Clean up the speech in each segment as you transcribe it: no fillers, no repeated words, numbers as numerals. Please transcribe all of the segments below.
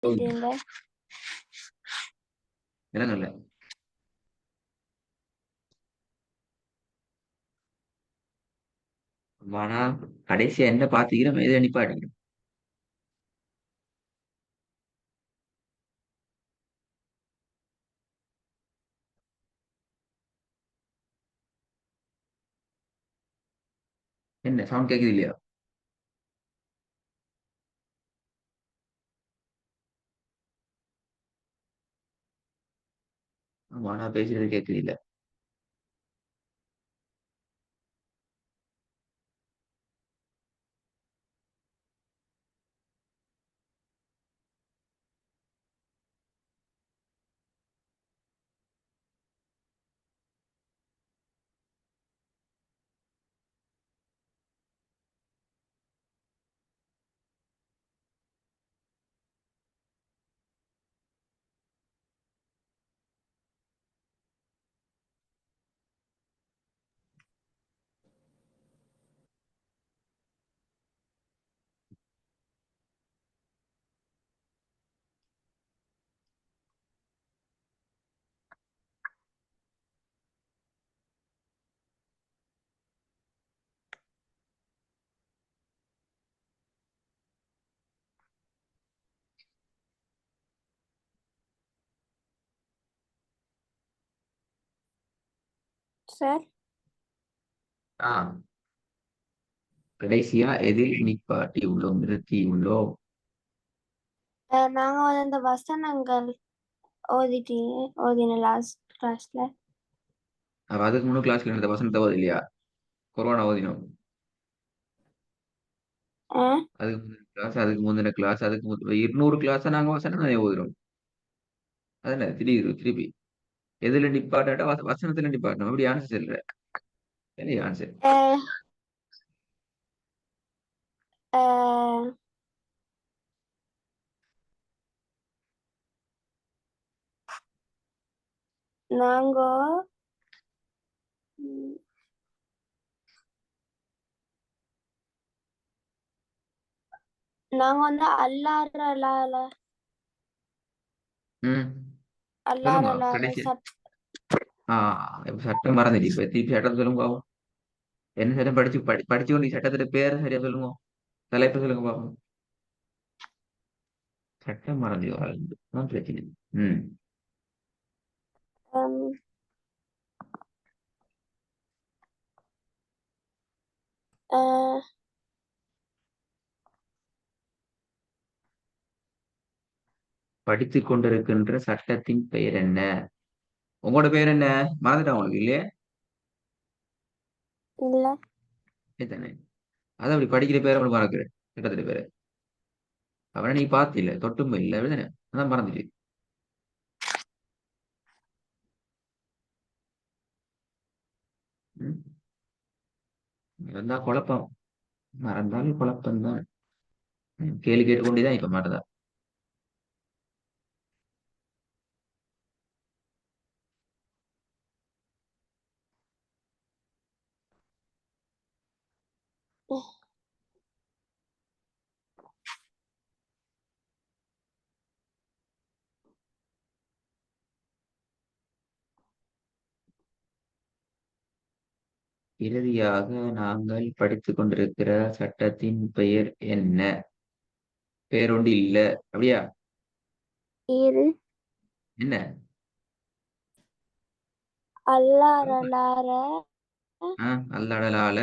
எழுதிட்டீங்களா? விலங்கல்ல. ஆனா கடைசியா என்ன பாத்தீங்கன்னா எதை நிப்பாட்டீங்க? என்ன சவுண்ட் கேக்குது இல்லையா? ஆமா நான் பேசுறது கேக்குது இல்ல. சார், ஆ கடைசியா எதில் நிப்பாட்டி உள்ளோம், நிறுத்தி உள்ளோம்? நாங்க வந்து இந்த வசனங்கள் ஓதின லாஸ்ட் கிளாஸ்ல. அப்ப அதுக்கு முன்னு கிளாஸ்ல இருந்த வசனத்தை ஓது இல்லையா? கொரோனா ஓதினோம். அதுக்கு முந்தின கிளாஸ், அதுக்கு முந்தின கிளாஸ், 200 கிளாஸ் நாங்க வசனம் தானே ஓதுறோம். அதானே திடீர் திருப்பி எதுல நிப்பாட்டாட்டா வசனத்துல நிப்பாட்டணும். அப்படி ஆன்சர் சொல்ற இல்லையா? ஆன்சர் நாங்க ம், நாங்க வந்து ம் சொல்லுங்க அல்லாரலால கடைசி. இப்ப சட்டம் மறந்துட்டு இப்ப திருப்பி சட்டம் சொல்லுங்க பாப்போம். என்ன சட்டம் படிச்சு கொண்டு சட்டத்துல பேர் சரியா சொல்லுங்க. தலைப்பு சொல்லுங்க பாப்போம். சட்டம் மறந்து தான் பிரச்சனை. ம் ஹம், அஹ், படித்துக் கொண்டிருக்கின்ற சட்டத்தின் பெயர் என்ன? உங்களோட பேர் என்ன? மறந்துட்டா உங்களுக்கு இல்லையே? இல்ல. தானே. அதான் அப்படி படிக்கிற பேரை அப்படி மறக்குற. சட்டத்துல பேரு அவனை நீ பார்த்து இல்ல தொட்டும் இல்ல அப்படிதானே. அதான் மறந்துட்டு. ம். இருந்தா குழப்பம். மறந்தாலும் குழப்பம் தான். கேள்வி கேட்டுக்கொண்டேதான் இப்ப மறந்தா. இறுதியாக நாங்கள் படித்துக் கொண்டிருக்கிற சட்டத்தின் பெயர் என்ன? பெயர் ஒன்று இல்ல. அப்படியா? இரு. என்ன? அல்லாரலார அல்லடலால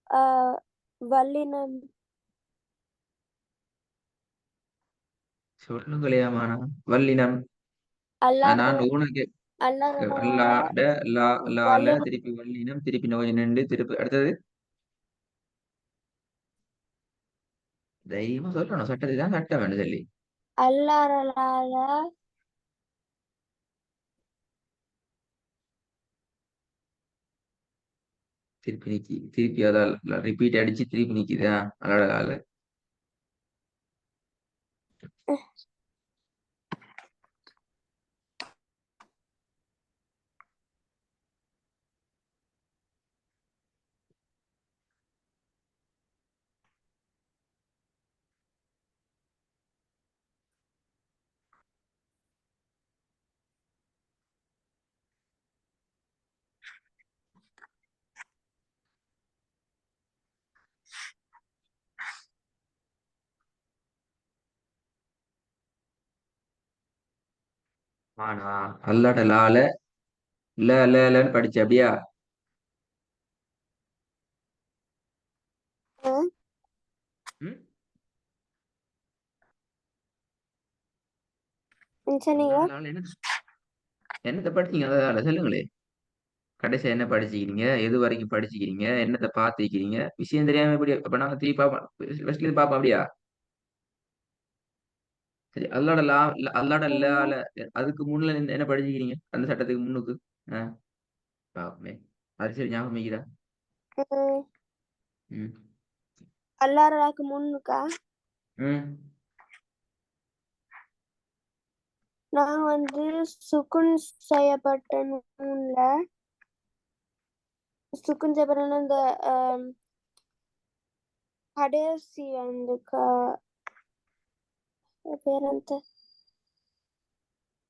அஹ், வல்லினம் சொல்லுங்களேமானா வல்லினம். அல்லார நான் உனக்கு அல்லாரலார அல்லாட லால வல்லினம் திருப்பி வல்லினம் திருப்பி நோய் நின்று திருப்பி அடுத்தது தைரியமா சொல்லணும். சட்டத்தை தான் சட்டம் வேணும் சொல்லி அல்லாரலார திருப்பி நீக்கி திருப்பி அதால் ரிப்பீட் அடிச்சு திருப்பி நிக்குதா? அல்லாடலால ஆனா அல்லாட லால லன்னு படிச்ச அப்படியா? ம், ம்? சொன்னீங்க. அல்லாட லால என்னத்தை படிச்சீங்க? அதால சொல்லுங்களே. கடைசியா என்ன படிச்சுக்கிறீங்க? எது வரைக்கும் படிச்சுக்கிறீங்க? என்னத்தை பார்த்துக்கிறீங்க? விஷயம் தெரியாம எப்படி அப்ப நாங்க திருப்பி பார்ப்போம். ஃபர்ஸ்ட்ல இருந்து பார்ப்போம் அப்படியா? சரி, அல்லாட ம், லால அதுக்கு முன்னுல என்ன படிச்சுக்கிறீங்க? அந்த சட்டத்துக்கு முன்னுக்கு. ஆ, பாப்போமே. அது சரி, ஞாபகம் வைக்கிறா. ம். ம். அல்லாரலாக்கு முன்னுக்கா ம். நான் வந்து சுக்குன் செய்யப்பட்ட நூல்ல சுக்குன் செய்யப்பட்ட இந்த ஆம், கடைசி அந்த பேர் அந்த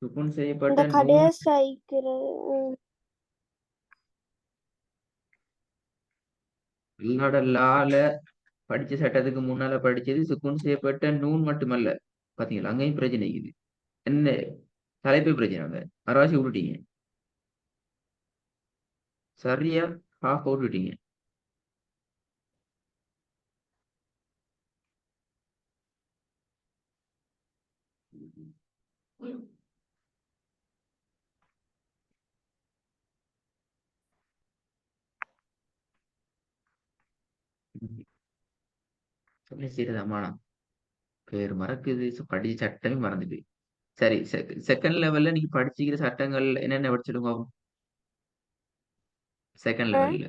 சுக்குன் இந்த செய்யப்பட்ட நூல். கடைசி ஐக்கிறது. அல்லாட லால படிச்ச சட்டத்துக்கு முன்னால படிச்சது சுக்குன் செய்யப்பட்ட நூன் மட்டுமல்ல. பாத்தீங்களா, அங்கேயும் பிரச்சனை இருக்குது. என்ன தலைப்பு பிரச்சனை அங்க. அரைவாசி விட்டுட்டீங்க. சரியா ஹாஃப் விட்டுட்டீங்க. சொல்லி செய்யறதாமாண்ணா. பேர் மறக்குது. படிச்ச சட்டமே மறந்துட்டு. சரி, செகண்ட் லெவல்ல நீங்க படிச்சுக்கிற சட்டங்கள் என்னென்ன படிச்சிருக்கோம்? செகண்ட் லெவல்ல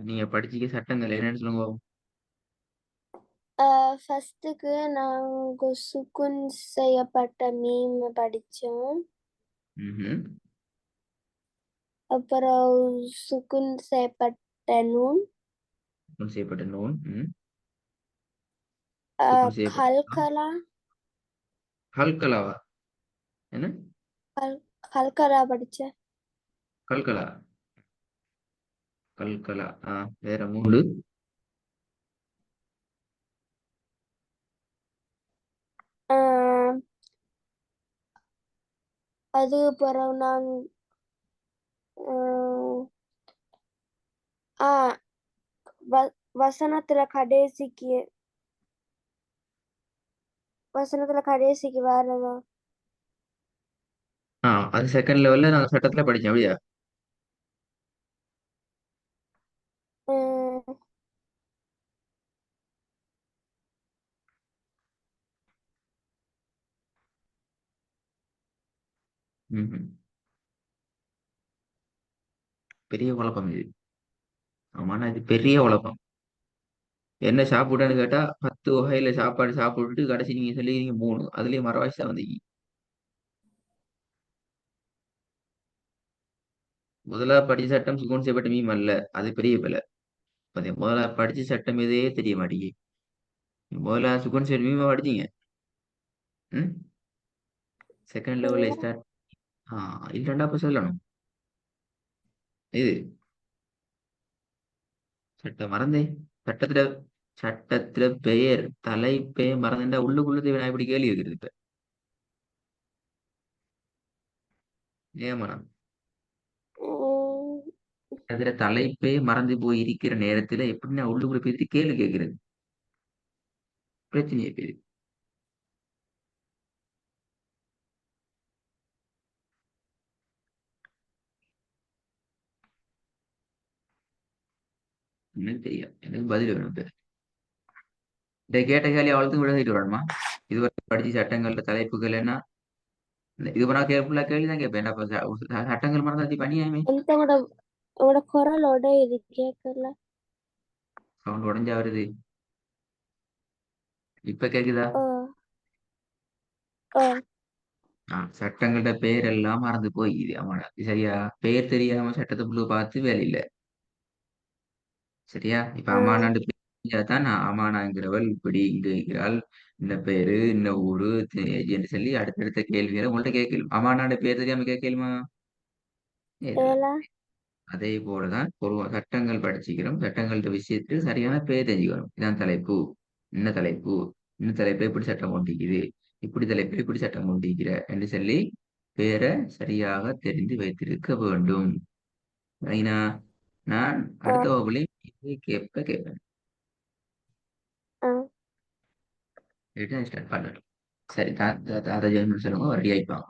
நீங்க படிச்சுக்கிற சட்டங்கள் என்னன்னு சொல்லுங்க. ஃபர்ஸ்ட்டுக்கு நாங்க சுக்குன் செய்யப்பட்ட மீம் படிச்சோம். ம்ஹும். அப்புறம் சுக்குன் செய்யப்பட்ட நூன், சுக்குன் செய்யப்பட்ட நூன். சுக்குன் செய்யப்பட்ட கல்கலா கல்கலாவா? என்ன? கல் கல்கலா படிச்சேன். கல்கலா. கல்கலா. வேற மூணு. ஆஹ் அது பிறகு நான் ஆஹ் ஆ வசனத்துல கடைசிக்கு வரதா. அது செகண்ட் லெவல்ல நாங்க சட்டத்துல படிச்சோம் அப்படியா? ஆஹ் ம்ஹும். பெரிய குழப்பம் இது. ஆமாண்ணா, இது பெரிய குழப்பம். என்ன சாப்பிட்டேன்னு கேட்டா 10 வகையில சாப்பாடு சாப்பிட்டுட்டு கடைசி நீங்க சொல்லிக்கிறீங்க மூணு. அதுலயும் மரவாசி தான் வந்தீங்க. முதலா படிச்ச சட்டம் சுகுன் செய்யப்பட்ட மீம் அல்ல. அது பெரிய பிழை. முதல்ல படிச்ச சட்டம் இதே தெரிய மாட்டேங்குது. முதல்ல சுகுன் செய்யப்பட்ட மீமா படிச்சீங்க. ம். செகண்ட் லெவல்ல இல்ல. ஸ்டார்ட். இல்லைண்டா அப்ப சொல்லணும். இது சட்டம் மறந்தே. சட்டத்துல சட்டத்துல பெயர் தலைப்பே மறந்துட்டா உள்ளுக்குள்ளது நான் இப்படி கேள்வி இருக்கிறது இப்ப. ஏமாண்ணா. உம் அதுல தலைப்பே மறந்து போய் இருக்கிற நேரத்துல எப்படி நான் உள்ளுக்குள்ள பேசி கேள்வி கேட்கிறது? பிரச்சனையே பேரு. எனக்கு தெரியும். எனக்கு பதில் வேணும் இப்ப. இந்த கேட்ட கேள்வி அவளுக்கு விட சொல்லிட்டு வரணுமா? இதுவரை படிச்ச சட்டங்கள்ல தலைப்புகள் என்ன? இது நான் கேட்புள்ள கேள்வி தான் கேட்பேன். அப்ப சட்டங்கள் மறந்தாச்சு பண்ணியாமே. உங்களோட குரலோட இது கேட்கல. சவுண்ட் உடஞ்சா வருது. இப்ப கேக்குதா? ஓ ஓ சட்டங்களோட பேர் எல்லாம் மறந்து போயிது. ஆமாடா, சரியா? பேர் தெரியாம சட்டத்தை புழு பார்த்து வேலை இல்ல. சரியா? இப்ப உம் அம்மானாண்டு பேர் தான் நான் அம்மானாங்கிறவள் இப்படி இங்க இருக்கிறாள். இந்த பேரு இந்த ஊரு என்று சொல்லி அடுத்தடுத்த கேள்விகளை உங்கள்ட்ட கேட்கலும். அம்மானாண்டு பேர் தெரியாம கேட்கலுமா? இல்ல. ஏலா. அதே போலதான் ஒரு சட்டங்கள் படிச்சுக்கிறோம். சட்டங்களோட விஷயத்தில் சரியான பேர் தெரிஞ்சுக்கணும். இதான் தலைப்பு. என்ன தலைப்பு? இந்த தலைப்பை இப்படி சட்டம் கொண்டிருக்குது. இப்படி தலைப்பை இப்படி சட்டம் கொண்டிருக்கிற என்று சொல்லி பேரை சரியாக தெரிந்து வைத்திருக்க வேண்டும். ரைனா, நான் ஆ அடுத்த வகுப்புலையும் இதே கேட்பேன். ஆ ஸ்டார்ட் பண்ணணும். சரி, தாத்தா ஜெயமன் சொல்லுங்க, ரெடி ஆயிப்பாங்க.